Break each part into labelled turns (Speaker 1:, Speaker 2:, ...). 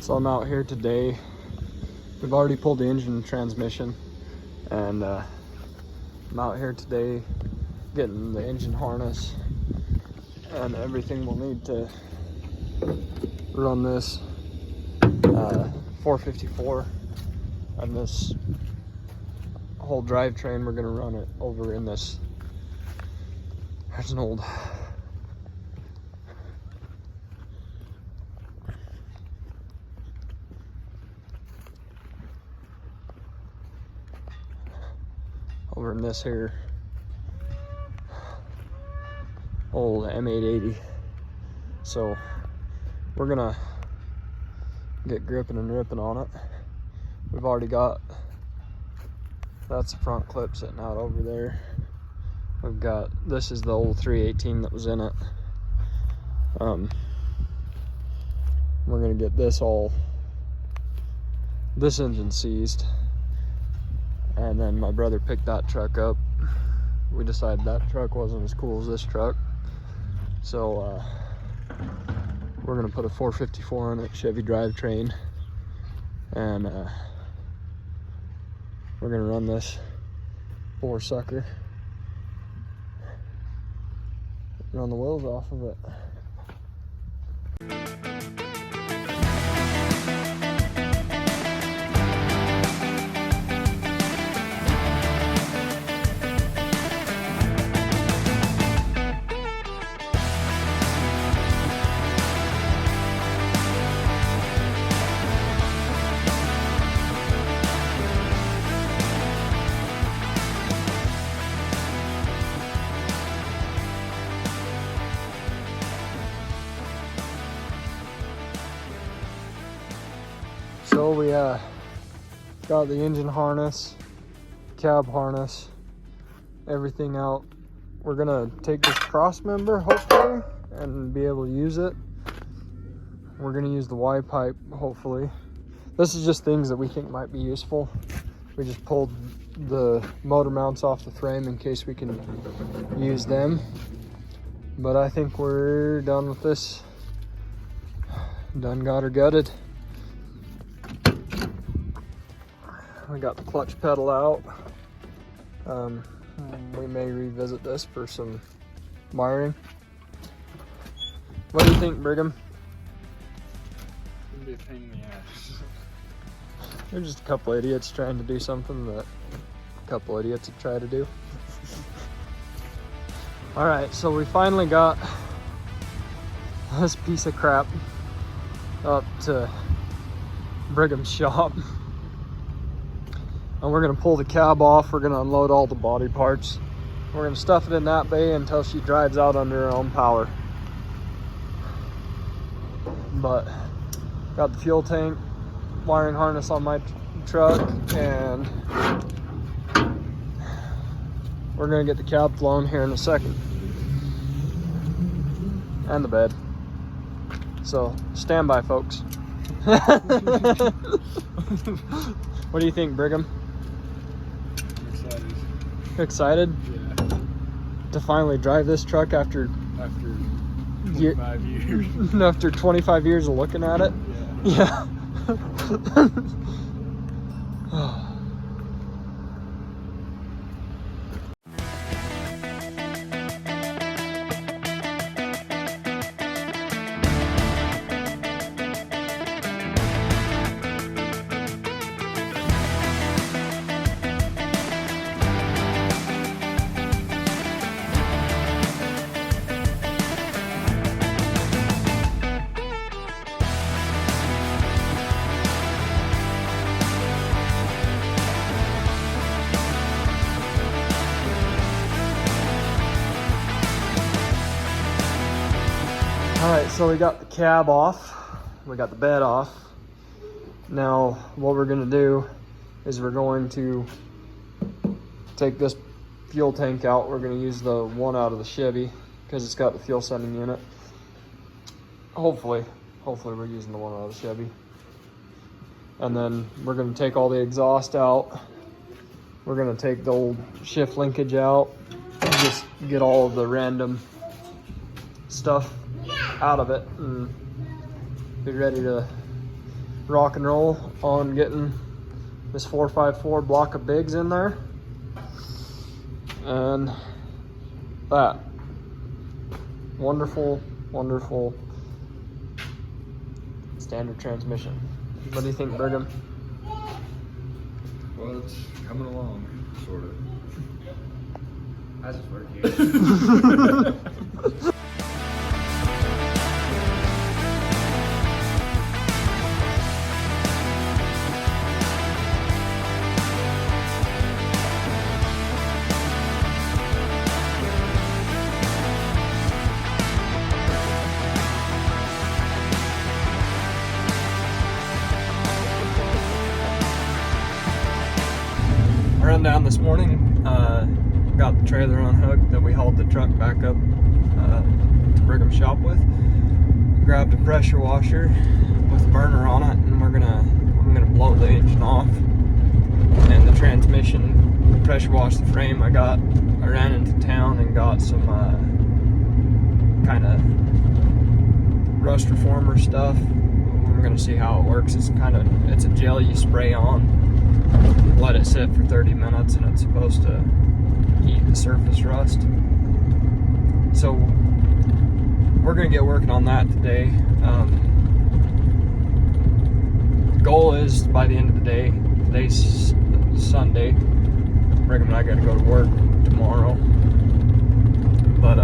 Speaker 1: So I'm out here today. We've already pulled the engine and transmission, and I'm out here today getting the engine harness and everything we'll need to run this 454 and this whole drivetrain. We're gonna run it over in this. There's an old over in this here old M880. So we're gonna get gripping and ripping on it. We've already got, that's the front clip sitting out over there. We've got, this is the old 318 that was in it. We're gonna get this engine seized, and then my brother picked that truck up. We decided that truck wasn't as cool as this truck, so we're gonna put a 454 on it, Chevy drivetrain, and we're gonna run this four sucker, run the wheels off of it. So we got the engine harness, cab harness, everything out. We're gonna take this cross member hopefully and be able to use it. We're gonna use the Y pipe hopefully. This is just things that we think might be useful. We just pulled the motor mounts off the frame in case we can use them. But I think we're done with this. Done got her gutted. We got the clutch pedal out. We may revisit this for some wiring. What do you think, Brigham?
Speaker 2: It'd be a pain in the ass.
Speaker 1: We're just a couple idiots trying to do something that a couple idiots would try to do. Alright, so we finally got this piece of crap up to Brigham's shop. And we're gonna pull the cab off. We're gonna unload all the body parts. We're gonna stuff it in that bay until she drives out under her own power. But got the fuel tank, wiring harness on my truck, and we're gonna get the cab flown here in a second. And the bed. So stand by, folks. What do you think, Brigham?
Speaker 2: I'm excited.
Speaker 1: Excited?
Speaker 2: Yeah.
Speaker 1: To finally drive this truck after
Speaker 2: 25 years.
Speaker 1: after 25 years of looking at it?
Speaker 2: Yeah.
Speaker 1: Yeah. Alright, so we got the cab off, we got the bed off. Now what we're going to do is we're going to take this fuel tank out. We're going to use the one out of the Chevy because it's got the fuel sending unit. Hopefully we're using the one out of the Chevy. And then we're going to take all the exhaust out. We're going to take the old shift linkage out and just get all of the random stuff out of it and be ready to rock and roll on getting this 454 block of bigs in there. And that wonderful, wonderful standard transmission. What do you think, Brigham?
Speaker 2: Well, it's coming along, sort of.
Speaker 3: How's it working?
Speaker 1: Run down this morning, got the trailer unhooked that we hauled the truck back up to Brigham's shop with. Grabbed a pressure washer with a burner on it, and I'm gonna blow the engine off and the transmission. Pressure wash the frame. I ran into town and got some kind of rust reformer stuff. We're gonna see how it works. It's a gel you spray on, let it sit for 30 minutes, and it's supposed to eat the surface rust. So we're gonna get working on that today. Goal is by the end of the day, today's Sunday, Brigham and I gotta go to work tomorrow, but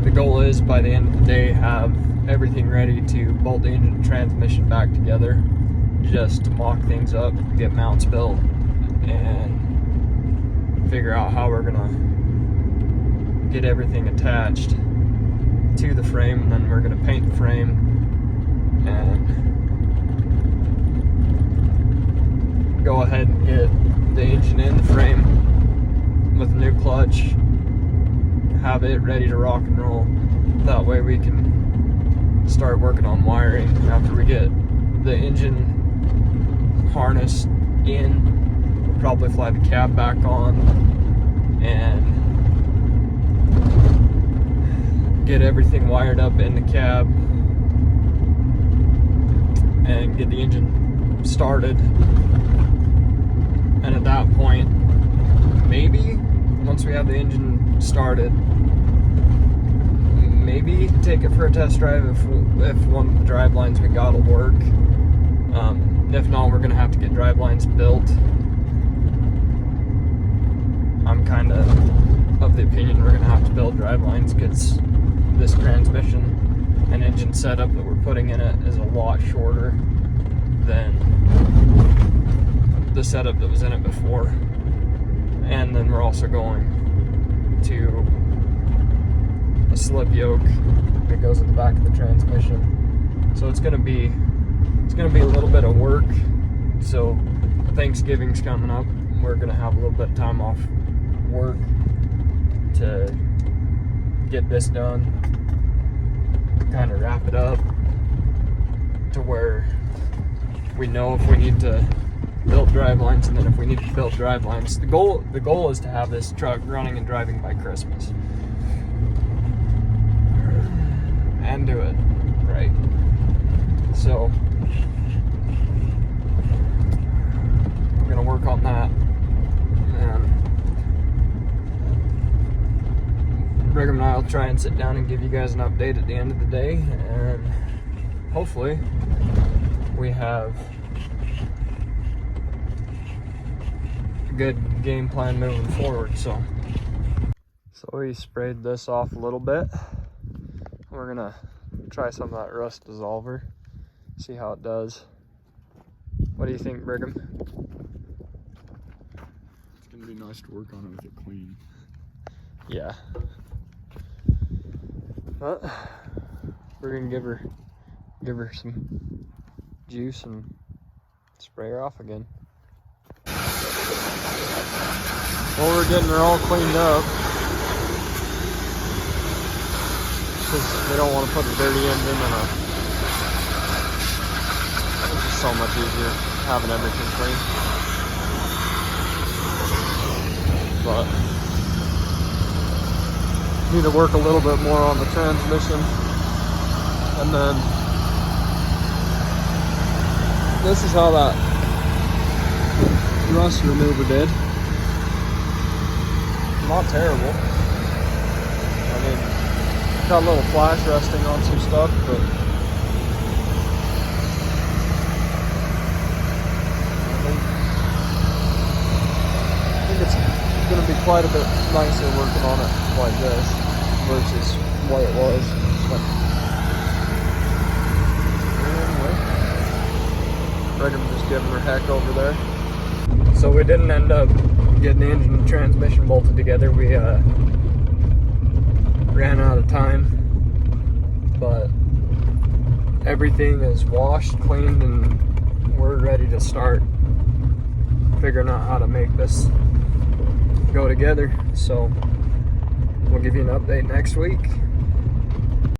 Speaker 1: the goal is by the end of the day have everything ready to bolt the engine and transmission back together, just to mock things up, get mounts built, and figure out how we're gonna get everything attached to the frame. And then we're gonna paint the frame and go ahead and get the engine in the frame with a new clutch, have it ready to rock and roll. That way we can start working on wiring after we get the engine harness in. We'll probably fly the cab back on and get everything wired up in the cab and get the engine started. And at that point, maybe once we have the engine started, maybe take it for a test drive if one of the drive lines we got will work. If not, we're gonna have to get drive lines built. I'm kind of the opinion we're gonna have to build drive lines because this transmission and engine setup that we're putting in it is a lot shorter than the setup that was in it before. And then we're also going to a slip yoke that goes at the back of the transmission. So it's gonna be a little bit of work. So Thanksgiving's coming up. We're gonna have a little bit of time off work to get this done, kind of wrap it up to where we know if we need to build drive lines, and then if we need to build drive lines, the goal is to have this truck running and driving by Christmas and do it right. So we're gonna work on that, and Brigham and I will try and sit down and give you guys an update at the end of the day, and hopefully we have a good game plan moving forward. So we sprayed this off a little bit. We're gonna try some of that rust dissolver, see how it does. What do you think, Brigham?
Speaker 2: It's gonna be nice to work on it with it clean.
Speaker 1: Yeah. But we're gonna give her some juice and spray her off again. Well, we're getting her all cleaned up because they don't want to put a dirty engine in a. It's just so much easier having everything clean. But need to work a little bit more on the transmission, and then this is how that rust remover did. Not terrible. I mean, got a little flash rusting on some stuff, but I think it's going to be quite a bit nicer working on it like this versus what it was. But anyway, Brigham just giving her heck over there. So we didn't end up getting the engine and transmission bolted together. We ran out of time, but everything is washed, cleaned, and we're ready to start figuring out how to make this go together. So we'll give you an update next week.